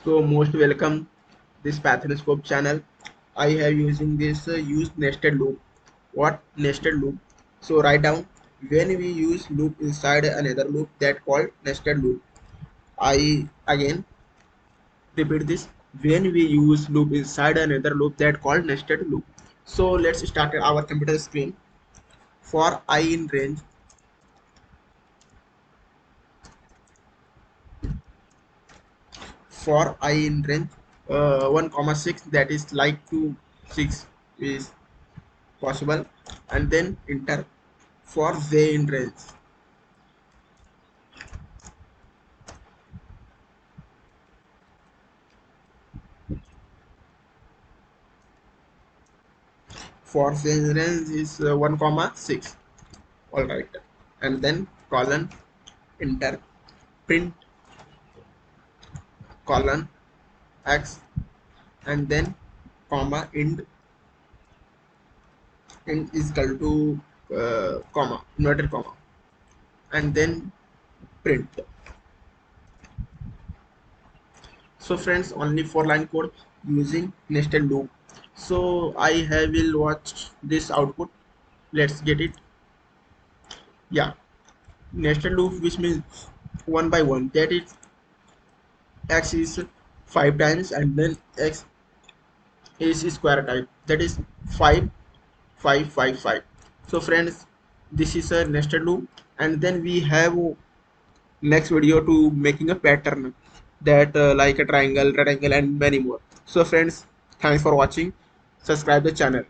So most welcome this Pathoscope channel. I have using this used nested loop. What nested loop? So write down when we use loop inside another loop that called nested loop. I again repeat this, when we use loop inside another loop that called nested loop. So let's start our computer screen. For I in range, for I in range 1 comma 6, that is like to 6 is possible, and then enter. For j in range, for j in range is 1 comma 6. All right, and then colon, enter, print colon x, and then comma int is equal to comma inverted comma, and then print. So friends, only 4 line code using nested loop. So I have will watch this output. Let's get it. Yeah, nested loop, which means one by one, that is x is 5 times and then x is square type, that is 5 5 5 5. So friends, this is a nested loop, and then we have next video to making a pattern that like a triangle, rectangle, and many more. So friends, thanks for watching. Subscribe the channel.